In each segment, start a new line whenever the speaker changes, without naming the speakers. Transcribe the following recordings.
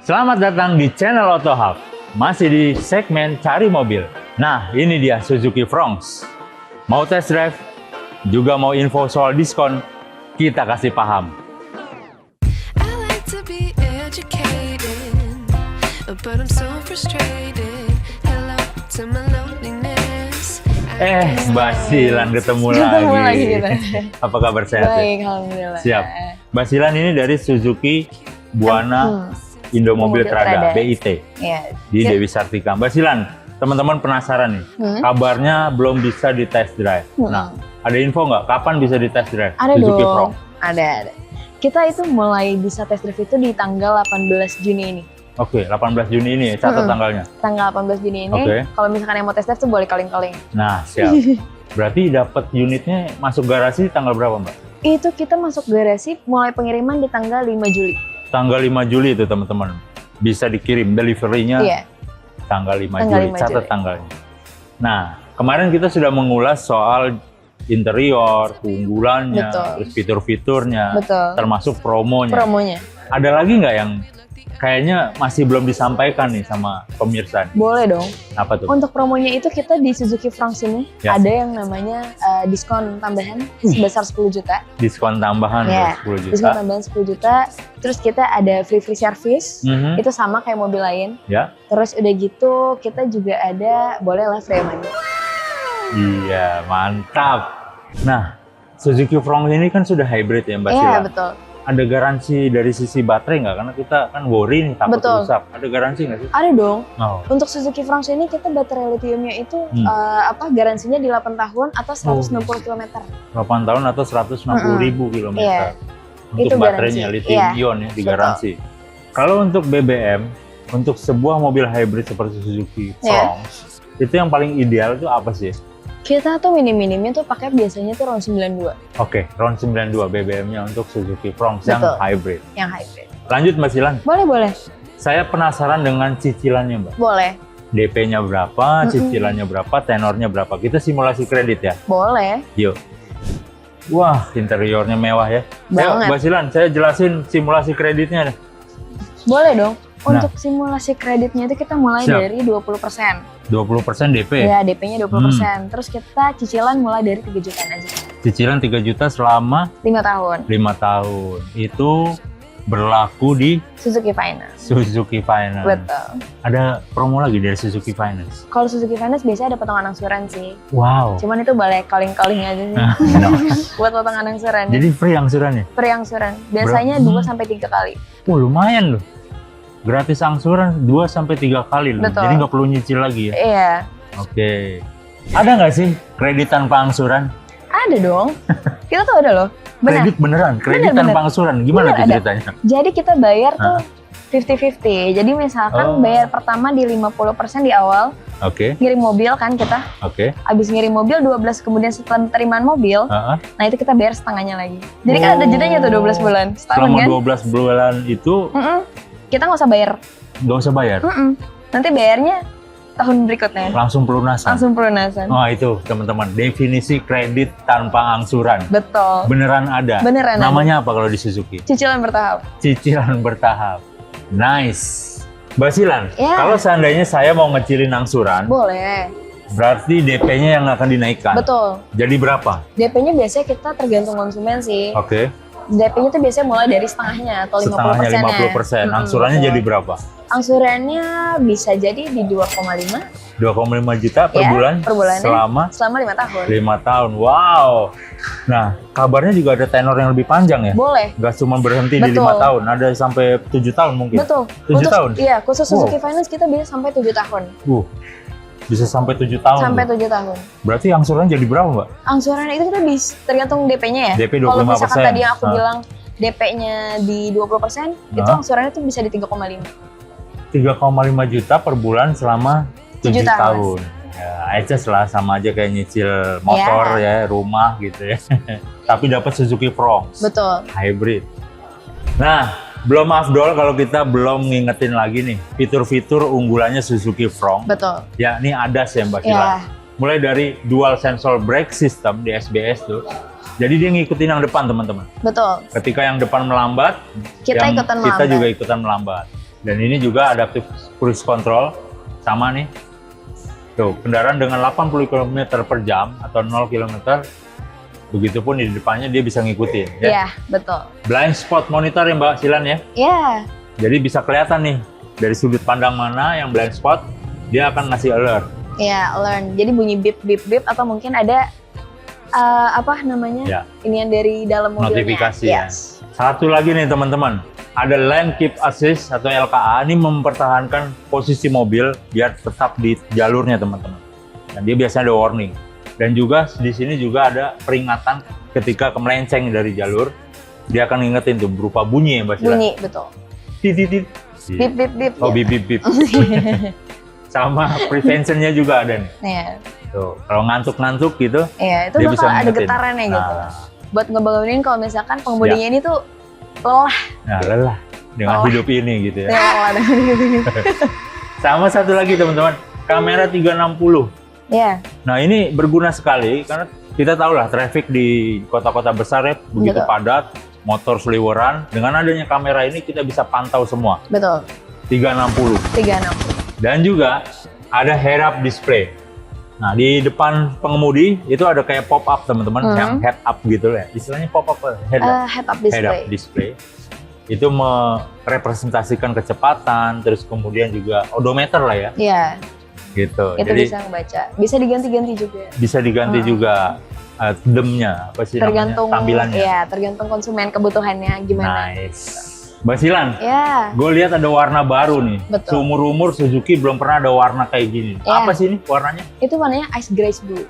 Selamat datang di channel Auto Hub. Masih di segmen cari mobil. Nah, ini dia Suzuki Fronx. Mau test drive? Juga mau info soal diskon? Kita kasih paham.
I like to be educated, but I'm so frustrated. Hello to my loneliness.
Basilan ketemu lagi.
Kita.
Apa kabar, sehat?
Baik, alhamdulillah.
Siap. Basilan ini dari Suzuki Buana Indomobil Trada, BIT.
Iya.
Di Dewi Sartika. Basilan, teman-teman penasaran nih, kabarnya belum bisa di test drive. Nah, ada info nggak kapan bisa di test drive?
Ada
Suzuki
dong.
Fronx.
Ada. Kita itu mulai bisa test drive itu di tanggal 18 Juni ini.
Oke, 18 Juni ini ya, catat tanggalnya.
Tanggal 18 Juni ini,
Oke.
kalau misalkan yang mau test drive tuh boleh calling-calling.
Nah, siap. Berarti dapat unitnya masuk garasi tanggal berapa, Mbak?
Itu kita masuk garasi mulai pengiriman di tanggal 5 Juli.
Tanggal 5 Juli itu, teman-teman. Bisa dikirim, delivery-nya
Iya.
tanggal 5
Tanggal
Juli.
5
Catat
Juli.
tanggalnya. Nah, kemarin kita sudah mengulas soal interior, keunggulannya,
Betul.
terus fitur-fiturnya,
Betul.
termasuk promonya.
Promonya.
Ada lagi nggak yang kayaknya masih belum disampaikan nih sama pemirsa?
Boleh dong.
Apa tuh?
Untuk promonya itu kita di Suzuki Fronx ini
Ya.
ada yang namanya diskon tambahan sebesar 10 juta.
Diskon tambahan
Ya,
10 juta.
diskon tambahan 10 juta. Terus kita ada free service.
Mhm.
Itu sama kayak mobil lain.
Ya,
Terus udah gitu kita juga ada boleh lah free money.
iya, mantap. Nah, Suzuki Fronx ini kan sudah hybrid ya, Mbak
Iya
Sila?
betul.
Ada garansi dari sisi baterai nggak? Karena kita kan worry nih, takut
Betul.
rusak. Ada garansi nggak sih?
Ada dong.
Oh,
Untuk Suzuki Fronx ini kita baterai lithiumnya itu garansinya di 8 tahun atau 160 km.
8 tahun atau 160.000 kilometer.
Iya.
Untuk
Itu
baterainya,
garansi.
lithium
Iya.
ion ya, digaransi. Kalau untuk BBM, untuk sebuah mobil hybrid seperti Suzuki
Iya.
Fronx, itu yang paling ideal itu apa sih?
Kita tuh minim-minimnya tuh pakai biasanya tuh round 92
Oke, RON 92 BBM-nya untuk Suzuki Fronx yang
Betul.
hybrid.
yang hybrid.
Lanjut, Mbak Silan.
Boleh.
Saya penasaran dengan cicilannya, Mbak.
Boleh.
DP-nya berapa, cicilannya berapa, tenornya berapa. Kita simulasi kredit ya.
Boleh.
Yuk. Wah, interiornya mewah ya. Ayo,
Banget.
Mbak Silan, saya jelasin simulasi kreditnya nih.
Boleh dong.
Nah.
Untuk simulasi kreditnya itu kita mulai
Siap.
dari 20%.
20% DP.
Ya, DP-nya 20%. Terus kita cicilan mulai dari 3 jutaan aja.
Cicilan 3 juta selama
5 tahun.
5 tahun. Itu berlaku di
Suzuki Finance.
Suzuki Finance.
Betul.
Ada promo lagi dari Suzuki Finance.
Kalau Suzuki Finance biasanya ada potongan angsuran sih.
Wow.
Cuman itu boleh calling-calling aja sih.
No.
Buat potongan angsuran.
Jadi free angsurannya?
Free angsuran. Biasanya
Berapa?
2-3 kali.
Oh, lumayan loh. Gratis angsuran 2-3 kali loh.
Betul.
Jadi nggak perlu nyicil lagi ya?
Iya.
Oke. Ada nggak sih kredit tanpa angsuran?
Ada dong. Kita tuh ada loh. Benar.
Kredit beneran? Kredit
Bener,
tanpa
bener.
angsuran? Gimana
Bener,
tuh
ada.
ceritanya?
Jadi kita bayar tuh 50-50. Jadi misalkan
Oh.
bayar pertama di 50% di awal,
Oke,
ngirim mobil kan kita.
oke.
Abis ngirim mobil 12 kemudian setelah penerimaan mobil,
Heeh.
nah itu kita bayar setengahnya lagi. Jadi kan ada jedanya tuh 12 bulan. Setahun
Selama
kan?
12 bulan itu
Kita nggak usah bayar.
nggak usah bayar?
Nanti bayarnya tahun berikutnya.
Langsung pelunasan?
Langsung pelunasan.
Wah, itu teman-teman, definisi kredit tanpa angsuran.
Betul.
Beneran ada?
Beneran ada.
Namanya apa kalau di Suzuki?
Cicilan bertahap.
Cicilan bertahap. Nice. Mbak Silan,
Ya.
kalau seandainya saya mau ngecilin angsuran,
Boleh.
berarti DP-nya yang akan dinaikkan.
Betul.
Jadi berapa?
DP-nya biasanya kita tergantung konsumen sih.
Oke.
DP-nya tuh biasanya mulai dari setengahnya atau 50%.
Setengahnya 50%. Angsurannya
betul.
jadi berapa?
Angsurannya bisa jadi di 2,5
2,5 juta per
Ya,
bulan?
per bulannya.
Selama
selama 5 tahun.
5 tahun. Wow. Nah, kabarnya juga ada tenor yang lebih panjang ya?
Boleh.
Nggak cuma berhenti di
Betul.
5 tahun, ada sampai 7 tahun mungkin?
Betul.
7 tahun?
Iya, khusus Suzuki
Wow.
Finance kita bisa sampai 7 tahun.
Bisa sampai 7 tahun.
Sampai
tuh.
7 tahun.
Berarti angsurannya jadi berapa, Mbak?
Angsuran itu kita tergantung DP-nya ya.
DP
Kalau misalkan
25%.
tadi yang aku
Ah.
bilang DP-nya di 20%, itu
Ah.
angsurannya tuh bisa di 3,5.
3,5 juta per bulan selama 7
7 tahun.
tahun. Ya, eces lah, sama aja kayak nyicil motor ya, rumah gitu ya. Tapi dapat Suzuki Fronx.
Betul.
Hybrid. Nah, belum afdol kalau kita belum ngingetin lagi nih fitur-fitur unggulannya Suzuki Fronx.
Betul.
Ya, ini ADAS ya, Mbak Sila.
Ya,
Mulai dari dual sensor brake system di SBS tuh. Jadi dia ngikutin yang depan, teman-teman.
betul.
Ketika yang depan melambat,
Kita
yang
ikutan
kita
melambat.
juga ikutan melambat. Dan ini juga adaptive cruise control, sama nih. Tuh, kendaraan dengan 80 km per jam atau 0 km, begitupun di depannya dia bisa ngikutin. Ya.
Iya, betul.
Blind spot monitor ya Mbak Silan ya.
Iya.
Jadi bisa kelihatan nih dari sudut pandang mana yang blind spot, dia akan ngasih alert.
Iya, learn. Jadi bunyi bip bip bip atau mungkin ada apa namanya?
Ya.
Ini yang dari dalam mobilnya.
Notifikasi
Yes.
ya. Satu lagi nih teman-teman, ada Lane Keep Assist atau LKA, ini mempertahankan posisi mobil biar tetap di jalurnya teman-teman. Dan dia biasanya ada warning. Dan juga di sini juga ada peringatan ketika melenceng dari jalur, dia akan ngingetin tuh berupa bunyi ya Mbak Sila.
Bunyi, betul.
Titit.
Bip bip bip.
Oh
ya.
bip bip bip. Sama preventionnya juga ada nih.
Iya.
Tuh, kalau ngantuk-ngantuk gitu,
Iya, itu
dia
bakal
bisa
ada
ngingetin.
getarannya gitu.
Nah,
Buat ngebangunin kalau misalkan pengemudinya ini tuh lelah.
nah lelah dengan
Lelah.
hidup ini gitu ya.
Ya, lelah dengan gitu.
Sama satu lagi teman-teman, kamera 360.
Iya.
Nah ini berguna sekali karena kita tahu lah traffic di kota-kota besar ya begitu
Betul.
padat, motor seliweran. Dengan adanya kamera ini kita bisa pantau semua.
Betul.
360.
360.
Dan juga ada head up display. Nah di depan pengemudi itu ada kayak pop up teman-teman, yang head up gitu ya. Istilahnya pop up head up.
Head up
Head up
display.
display. Itu merepresentasikan kecepatan, terus kemudian juga odometer lah ya,
Iya,
gitu.
itu
Jadi
bisa ngebaca. Bisa diganti-ganti juga.
bisa diganti juga demnya, apa sih
Tergantung
namanya, tampilannya.
Iya, tergantung konsumen kebutuhannya gimana.
Nice. Mbak Silan,
Ya,
gue lihat ada warna baru nih.
Betul.
Seumur-umur Suzuki belum pernah ada warna kayak gini.
Ya.
Apa sih ini warnanya?
itu warnanya ice grayish blue.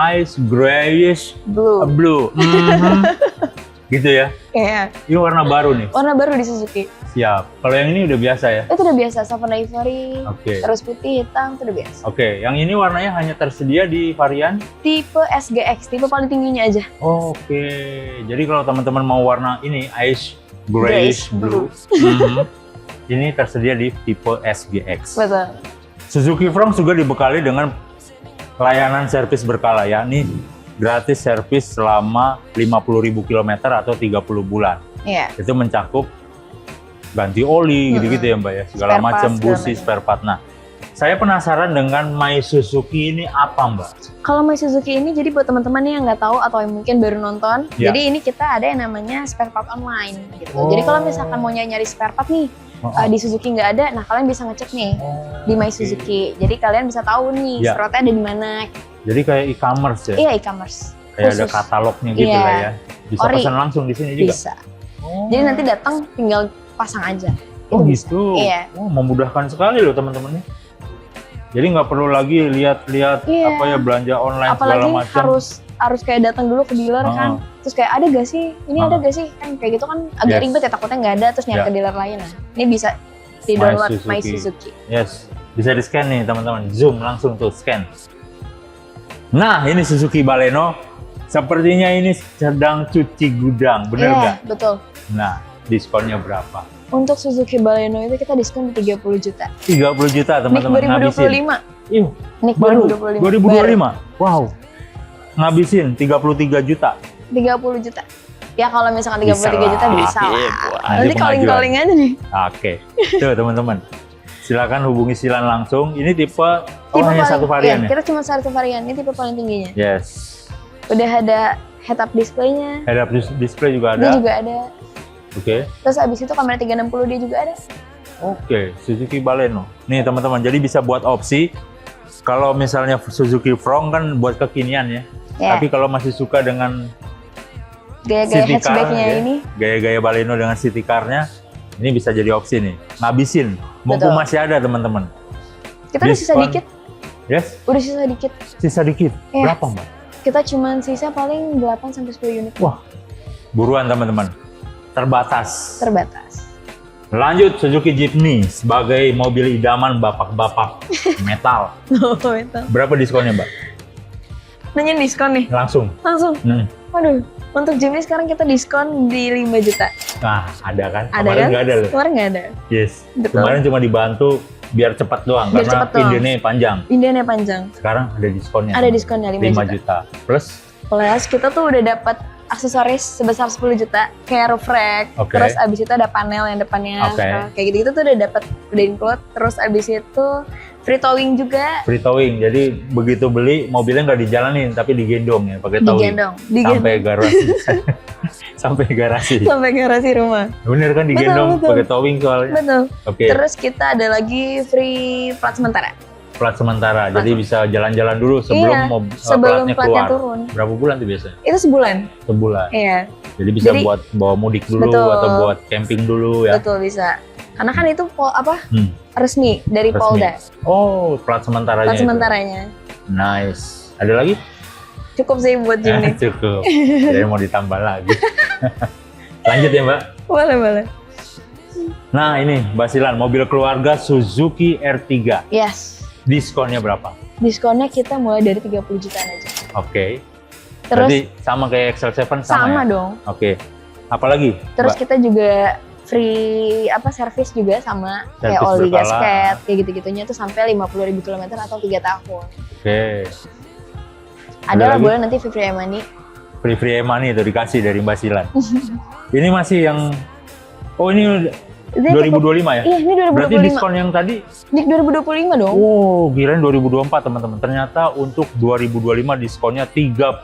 Ice grayish
Blue.
blue. Mhm. Gitu ya.
Iya.
Ini warna baru nih.
Warna baru di Suzuki.
Siap. Kalau yang ini udah biasa ya.
Itu udah biasa, Savana Ivory,
Oke.
terus putih, hitam, itu udah biasa.
Oke, yang ini warnanya hanya tersedia di varian.
Tipe SGX, tipe paling tingginya aja.
Oke. Jadi kalau teman-teman mau warna ini ice grayish
Grayish
blue, ini tersedia di tipe SGX.
Betul.
Suzuki Fronx juga dibekali dengan layanan servis berkala, yakni gratis servis selama 50.000 km atau 30 bulan.
Iya.
Itu mencakup ganti oli gitu-gitu ya Mbak ya, segala
Spare part,
macam
segala
busi,
macam.
spare part. Nah, saya penasaran dengan My Suzuki ini apa Mbak?
Kalau My Suzuki ini jadi buat teman-teman yang nggak tahu atau yang mungkin baru nonton,
Ya.
jadi ini kita ada yang namanya spare part online gitu.
Oh.
Jadi kalau misalkan mau nyari spare part nih di Suzuki nggak ada, nah kalian bisa ngecek nih di My Suzuki. Jadi kalian bisa tahu nih
Ya.
spare partnya ada di mana.
Jadi kayak e-commerce ya?
Iya, e-commerce.
Kayak ada
khusus.
katalognya gitu
Iya.
lah ya. Bisa
Ori.
pesan langsung di sini juga.
Bisa. Jadi nanti datang tinggal pasang aja.
Oh
Itu bisa.
gitu.
Iya.
Oh, memudahkan sekali loh teman-teman nih. Jadi nggak perlu lagi lihat-lihat
Iya.
apa ya belanja online
Apalagi
segala macam.
harus kayak datang dulu ke dealer kan. Terus kayak ada gak sih? Ini ada gak sih? Kan kayak gitu kan agak
Yes.
ribet ya, takutnya nggak ada terus nyari
Ya.
ke dealer lain. Nah, ini bisa di download
My
My
Suzuki.
Suzuki.
Yes, bisa di scan nih teman-teman. Zoom langsung tuh scan. Nah ini Suzuki Baleno. Sepertinya ini sedang cuci gudang, bener
Iya,
nggak?
betul.
Nah diskonnya berapa?
Untuk Suzuki Baleno itu kita diskon di 30 juta.
30 juta
Nik
teman-teman ngabisin.
2025.
Ih,
Nik
baru
2025.
2025. Wow. Ngabisin 33 juta.
30 juta. Ya kalau misalkan 33
Bisa
juta
lah.
bisa lah.
Iya,
Nanti calling-calling aja nih.
Oke. Tuh teman-teman. Silakan hubungi Silan langsung. Ini tipe hanya
paling-
satu varian
iya,
ya?
kita cuma satu varian. Ini tipe paling tingginya.
Yes.
Udah ada head up display-nya.
Head up display juga
Dia
ada.
juga ada.
Oke.
Terus abis itu kamera 360 dia juga ada.
Oke, Suzuki Baleno. Nih teman-teman, jadi bisa buat opsi. Kalau misalnya Suzuki Fronx kan buat kekinian ya.
Ya,
Tapi kalau masih suka dengan
gaya-gaya
city car,
hatchback-nya
ya,
ini.
gaya-gaya Baleno dengan city car-nya, ini bisa jadi opsi nih. Ngabisin, mumpung
Betul.
masih ada teman-teman.
Kita udah sisa
Diskon.
dikit.
Yes,
Udah sisa dikit.
sisa dikit.
Iya.
Berapa Mbak?
Kita cuma sisa paling 8-10 unit.
Wah, buruan teman-teman. Terbatas.
Terbatas.
Lanjut, Suzuki Jitney sebagai mobil idaman bapak-bapak metal. Berapa diskonnya Mbak?
Nanya diskon nih.
Langsung.
Langsung. Waduh, untuk Jimny sekarang kita diskon di 5 juta.
Nah, ada kan?
Ada
Kemarin
kan?
nggak ada loh.
Kemarin nggak ada.
Yes.
Betul.
Kemarin cuma dibantu biar cepat doang
Biar
karena
cepat doang.
pindennya panjang.
Indiannya panjang.
Sekarang ada diskonnya.
Ada diskonnya 5
5
juta.
juta. Plus
Plus kita tuh udah dapat aksesoris sebesar 10 juta kayak roof rack.
Oke.
Terus abis itu ada panel yang depannya
Oke.
kayak gitu-gitu tuh udah include. Terus abis itu free towing juga.
Free towing. Jadi begitu beli mobilnya nggak dijalanin tapi digendong ya pakai towing.
Digendong.
Sampai garasi. Sampai garasi.
Sampai garasi rumah.
Bener kan digendong
Betul.
pakai towing soalnya.
Betul.
Oke.
Terus kita ada lagi free plat sementara.
Plat sementara. Jadi bisa jalan-jalan dulu
Iya, sebelum
platnya
platnya
keluar.
turun.
Berapa bulan tuh biasanya?
Itu sebulan.
Sebulan.
Iya,
Jadi bisa
Jadi-
buat bawa mudik dulu
Betul.
atau buat camping dulu ya.
betul bisa. Karena kan itu
Hmm,
resmi dari
resmi.
Polda.
Oh, plat sementaranya.
Plat
itu.
sementaranya.
Nice. Ada lagi?
Cukup sih buat Jim nih.
Cukup. Jadi mau ditambah lagi. Lanjut ya Mbak.
Boleh.
Nah ini Mbak Silan, mobil keluarga Suzuki R3.
Yes.
Diskonnya berapa?
Diskonnya kita mulai dari 30 jutaan aja.
Oke.
Terus
Berarti sama kayak XL7
sama
ya?
dong.
Oke. Apalagi?
Terus
Mbak?
kita juga free servis juga sama kayak
Servis
oli
berkala.
gasket kayak gitu-gitunya tuh sampai 50.000 km atau 3 tahun.
Oke.
Ada lah
lagi?
boleh nanti free money.
Free money itu dikasih dari Mbak Silan. Ini masih yang... Oh ini
Ini
2025 ya?
Iya, ini 2025.
Berarti diskon yang tadi...
Di 2025 dong.
Oh, kirain 2024 teman-teman. Ternyata untuk 2025 diskonnya 30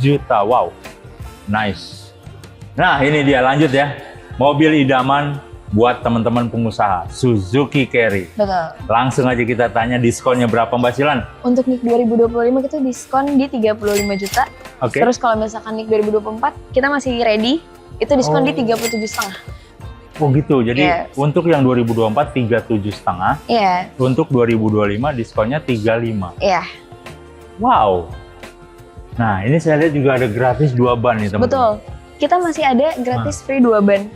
Juta.
Wow, nice. Nah ini dia, lanjut ya. Mobil idaman buat teman-teman pengusaha, Suzuki Carry.
Betul.
Langsung aja kita tanya diskonnya berapa Mbak Silan?
Untuk NIK 2025 kita diskon di 35 juta.
Oke.
Terus kalau misalkan NIK 2024 kita masih ready, itu diskon di 37,5.
Oh gitu, jadi
Yes.
untuk yang 2024 37,5,
Iya,
untuk 2025 diskonnya 35.
iya.
Wow. Nah ini saya lihat juga ada gratis 2 ban nih teman-teman.
Betul. Kita masih ada gratis free 2 ban.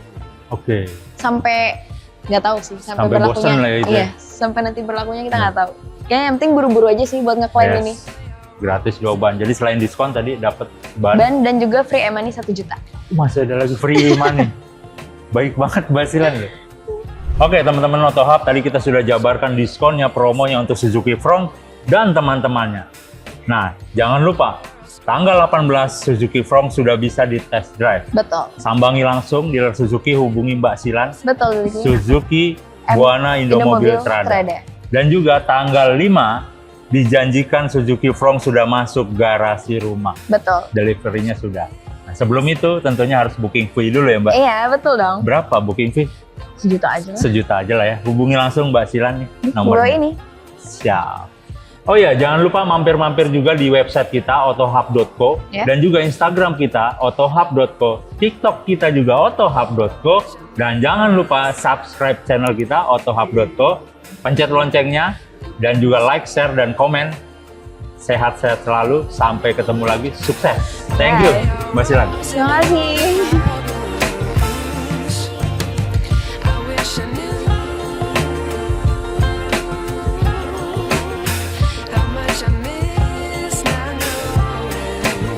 Oke.
Sampai nggak tahu sih, sampai
Sampai
berlakunya.
bosen lah ya itu ya.
Iya, sampai nanti berlakunya kita nggak tahu. Kayaknya yang penting buru-buru aja sih buat ngeklaim ini.
Gratis 2 ban. Jadi selain diskon tadi dapat ban.
Ban dan juga free e-money 1 juta.
Masih ada lagi free money. Baik banget Mbak Silan ya. Oke teman-teman Otohub, tadi kita sudah jabarkan diskonnya, promonya untuk Suzuki Front dan teman-temannya. Nah, jangan lupa tanggal 18 Suzuki Front sudah bisa di test drive.
Betul.
Sambangi langsung dealer Suzuki, hubungi Mbak Silan.
Betul.
Suzuki Buana Indomobil Trada. Dan juga tanggal 5 dijanjikan Suzuki Front sudah masuk garasi rumah.
Betul.
Deliverynya sudah. Nah, sebelum itu tentunya harus booking fee dulu ya Mbak.
Iya, betul dong.
Berapa booking fee?
1 juta aja lah.
1 juta aja lah ya. Hubungi langsung Mbak Silan nih nomornya.
Bro ini.
Siap. Oh ya, jangan lupa mampir-mampir juga di website kita otohub.co
Ya.
dan juga Instagram kita otohub.co, TikTok kita juga otohub.co, dan jangan lupa subscribe channel kita otohub.co, pencet loncengnya dan juga like, share dan komen. Sehat-sehat selalu, sampai ketemu lagi, sukses. Thank you, Mbak Silan.
Terima kasih.
I wish I knew how much I miss not knowing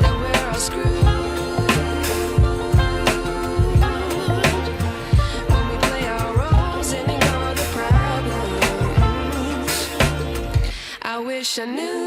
that we're all screwed when we play our roles and ignore the problems. I wish I knew